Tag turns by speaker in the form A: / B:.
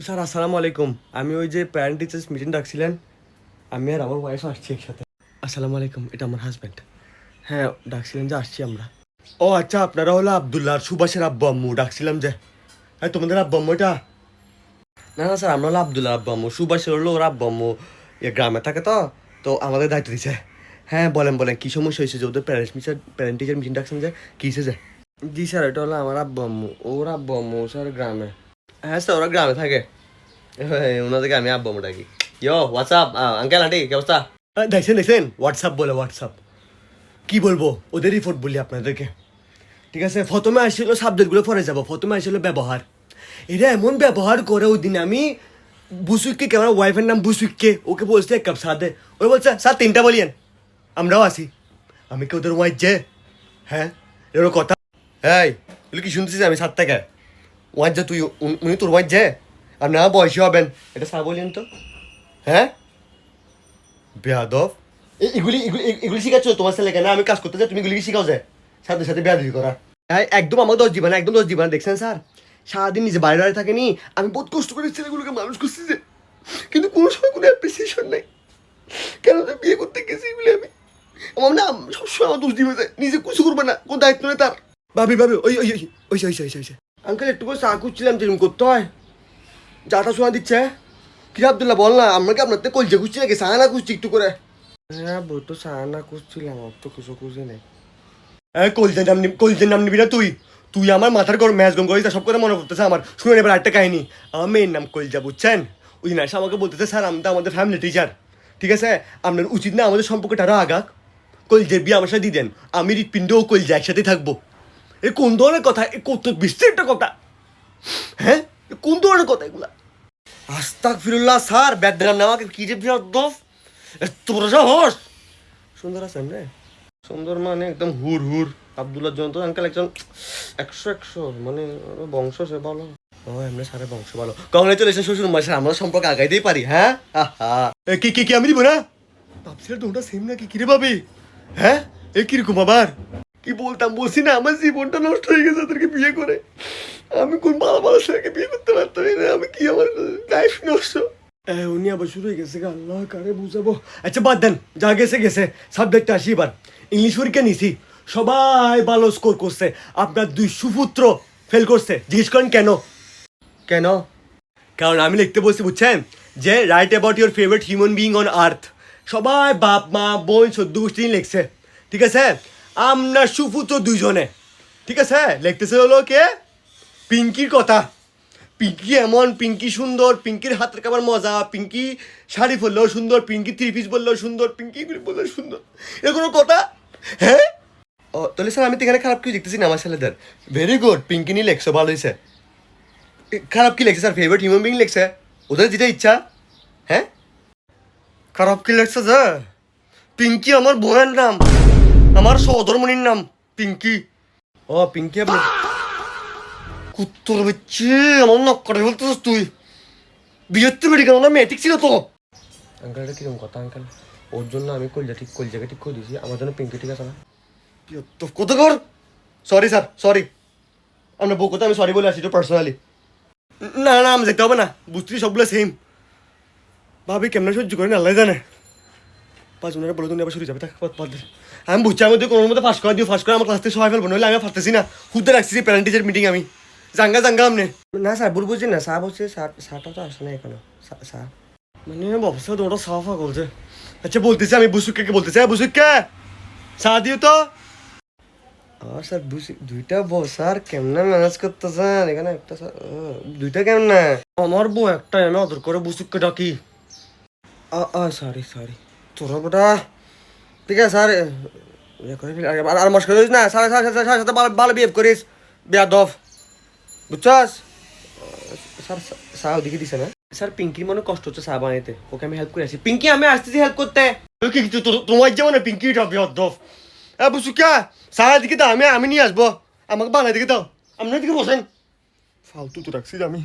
A: Sir আসসালামু আলাইকুম। আমি ওই যে প্যারেন্ট টিচার্স মিটিং ডাকছিলেন, আমি আর আমার ওয়াইফ আসছি একসাথে। আসসালামু আলাইকুম, এটা আমার হাজব্যান্ড। হ্যাঁ, ডাকছিলেন যে আসছি আমরা। ও আচ্ছা, আপনারা হলো আবদুল্লাহ আর সুভাষের আব্বু আম্মু, ডাকছিলাম যে। হ্যাঁ, তোমাদের আব্বু আম্মু এটা? না না স্যার, আমরা হলো আবদুল্লাহ আব্বু আম্মু, সুভাষের হলো ওর আব্বু আম্মু গ্রামে থাকে তো, তো আমাদের দায়িত্ব দিছে। হ্যাঁ বলেন বলেন, কী সমস্যা হয়েছে যে ওদের প্যারেন্ট টিচার মিটিং ডাকছেন যে, কী হয়েছে? জি স্যার, এটা হলো আমার আব্বু আম্মু, ওর আব্বু আম্মু স্যার গ্রামে। হ্যাঁ স্যার, ওরা গ্রামে থাকে। ওনাদেরকে আমি আব্বু আম্মু ডাকি। ইয়ো হোয়াটসঅ্যাপ আঙ্কেল আন্টি, কি অবস্থা? দেখছেন দেখছেন, হোয়াটসঅ্যাপ বলে হোয়াটসঅ্যাপ। কি বলবো, ওদের রিপোর্ট বলি আপনাদেরকে। ঠিক আছে, প্রথমে আসছিল সাবজেক্টগুলো পরে যাবো। প্রথমে আসছিল ব্যবহার। এরা এমন ব্যবহার করে, ওই দিন আমি বুসুইককে, আমার ওয়াইফের নাম বুসুইককে, ওকে বলছে এক কাপ চা দে। ওই বলছে স্যার 3টা বলিয়েন, আমরাও আসি। আমি কি ওদের ওয়াইফ যে? হ্যাঁ, এর কথা। হ্যাঁ, বলে কি শুনতেছিস আমি 7 থেকে ওয়াইফ যে তুই, উনি তোর ওয়াইফ যে? আর না বয়সী হবেন, এটা চা বলিয়েন তো। হ্যাঁ বেয়াদব, এগুলি এগুলি এগুলি শিখাচ্ছ তোমার ছেলেকে? না আমি কাজ করতে যাই, তুমি এগুলি কি শিখাও যায় সাথে সাথে বেয়াদবি করা? হ্যাঁ একদম, আমার 10 জীবন, একদম 10 জীবন। দেখছেন স্যার, সারাদিন নিজে বাইরে বাইরে থাকেনি, আমি বহুত কষ্ট করে ছেলেগুলোকে মানুষ করছি যে, কিন্তু কোনো সময় কোনো অ্যাপ্রিসিয়েশন নেই। কেন যে বিয়ে করতে গেছি এগুলি আমি, আমার না সবসময় আমার দোষ দিবে যায়, নিজে কিছু করবে না, কোনো দায়িত্ব নেই তার। ভাবি ভাবি, ওই ওই ওই ওই ওই আঙ্কেল একটু করে চা খুঁজছিলাম, যেরকম করতে হয়। যাটা শোনা দিচ্ছে। কি আবদুল্লাহ বল না, আমরা কি আপনার তো কলজে খুঁজছি নাকি সাহানা খুঁজছি একটু করে? হ্যাঁ বই তো সাহানা খুঁজছিলাম, আর তো কিছু খুঁজে নেই। হ্যাঁ, কলজের নাম নিবি না তুই? তুই আমার মাথার গরম ম্যাচ গম করিস, সব কথা মনে পড়তেছে আমার। শুনে এবার একটা কাহিনী। আমার মেয়ের নাম কলজা, বুঝছেন? ওই দিন আসে আমাকে বলতেছে স্যার আমি তো আমাদের ফ্যামিলি টিচার, ঠিক আছে, আপনার উচিত না আমাদের সম্পর্কটা আরও আগাক, কলজের বিয়ে আমার সাথে দিয়ে দেন, আমি হৃৎপিণ্ড ও কলজা একসাথে থাকবো। এ কোন ধরনের কথা? এ কত বিস্তৃত কথা। হ্যাঁ, কোন ধরনের কথা এগুলা? আস্তাগফিরুল্লাহ স্যার, ব্যাট দিলাম না আমাকে, কি যে বিয়াদব, এত বড় সাহস! সুন্দর আছেন রে? সুন্দর মানে একদম হুর হুর। আব্দুল্লাহ জন্ত আঙ্কেল একজন 100 মানে বংশ সে ভালো। ও এমনি সারে বংশ ভালো। কংগ্রেচুলেশন শ্বশুর মশাই, আমরা সম্পর্ক আগাইতেই পারি। হ্যাঁ আহা, কি কি কি আমি দিব না? ভাবছিলাম তোমরা সেম নাকি, কিরে ভাবি? হ্যাঁ, এ কিরকম আবার? কি বলতাম বলছি না, আমার জীবনটা নষ্ট হয়ে গেছে ওদেরকে বিয়ে করে। আমি কোন ভালো ভালো ছেলেকে বিয়ে করতে পারতাম না, আমি কি, আমার লাইফ নষ্ট। উনি আবার শুরু হয়ে গেছে, আল্লাহ কারে বুঝাবো। আচ্ছা বাদ দেন, যা গেছে গেছে। সাবজেক্টটা আসি এবার। ইংলিশ পরীক্ষা নিছি, সবাই ভালো স্কোর করছে, আপনার 2 সুপুত্র ফেল করছে। জিজ্ঞেস করেন কেন? কেন? কারণ আমি লিখতে বলছি, বুঝছেন, যে right about your favourite human being on earth. সবাই বাপ মা বোন 14 গোষ্ঠী লিখছে, ঠিক আছে। আমরা সুপুত্র 2 জনে, ঠিক আছে, লিখতেছে হলো কে? পিঙ্কির কথা। পিঙ্কি এমন, পিঙ্কি সুন্দর, পিঙ্কির হাতের কাবার মজা, পিঙ্কি শাড়ি পরলেও সুন্দর, পিঙ্কি 3 পিস বললেও সুন্দর, পিঙ্কি এগুলি বললেও সুন্দর। এরকম কথা? হ্যাঁ। ও তাহলে স্যার আমি তো এখানে খারাপ কিছু দেখতেছি না আমার ছেলেদের। ভেরি গুড, পিঙ্কি নিয়ে লেখছো, ভালো হয়েছে। খারাপ কি লেখছে স্যার? ফেভারিট হিউম্যান বিং লেখছে, ওদের যেটা ইচ্ছা। হ্যাঁ, খারাপ কি লেখছে যে? পিঙ্কি আমার বোনের নাম, আমার সহধর্মণির নাম পিঙ্কি। ও পিঙ্কি আপনার কুত্তর বাচ্চা, আমার নক করে বলতেছিস তুই? বিয়ের তো মেডিকেল না, মেয়ে ঠিক ছিল তো। আঙ্কেল এটা কিরকম কথা আঙ্কেল? ওর জন্য আমি কলজাকে ঠিক করে দিয়েছি, আমার জন্য পিঙ্কি ঠিক আছে না? তো কত কর। Sorry sir, sorry. আপনার বউ কথা আমি সরি বলে আসি তো পার্সোনালি। না না, আমি যেতে হবে না, বুঝতেছি সবগুলো সেম। ভাবি কেমন সহ্য করেন আল্লাহ জানে। 5 মিনিট বলে তুমি আবার শুরু যাবে, আমি বুঝছি আমি তো কোনো মতো ফাঁস করে দিও, ফাঁস করে আমার ক্লাস থেকে সবাই ফেলবো, নইলে আমি পারতেছি না। হুদে রাখছি প্যারেন্ট টিচার মিটিং আমি, জাঙ্গা জাঙ্গা আমনে। না স্যার ভুল বুঝছি না, স্যার বলছে স্যারটা তো আসে না এখনো। স্যার মানে ব্যবস্থা তোমাটা সাফা করছে। আচ্ছা বলতেছি আমি বুসুককে বলতেছি, হ্যাঁ বুসুককে চা দিও তো। স্যার 2টা বউ স্যার, কেমনে ম্যানেজ করতেছেন এখানে? একটা স্যার 2টা কেমনে? আমার বউ একটাই, আমি অদর করে বুসুককে ডাকি। সরি সরি, তোরা বেটা, ঠিক আছে স্যার, আর মস্করা করিস না, স্যার সাথে ভালো বিহেভ করিস, বেয়াদব, বুঝছস? স্যার চা ওদিকে দিছে না? স্যার পিঙ্কির মনে কষ্ট হচ্ছে চা বানাইতে, ওকে আমি হেল্প করে আসি। পিঙ্কি আমি আসতেছি হেল্প করতে। তোমার যেমন পিঙ্কিটা বেয়াদব। হ্যাঁ বুঝছো কে? চা দিকে দাও, আমি নিয়ে আসবো, আমাকে বানাই দিকে দাও, আপনার দিকে বসেন। ফালতু তো রাখছি আমি।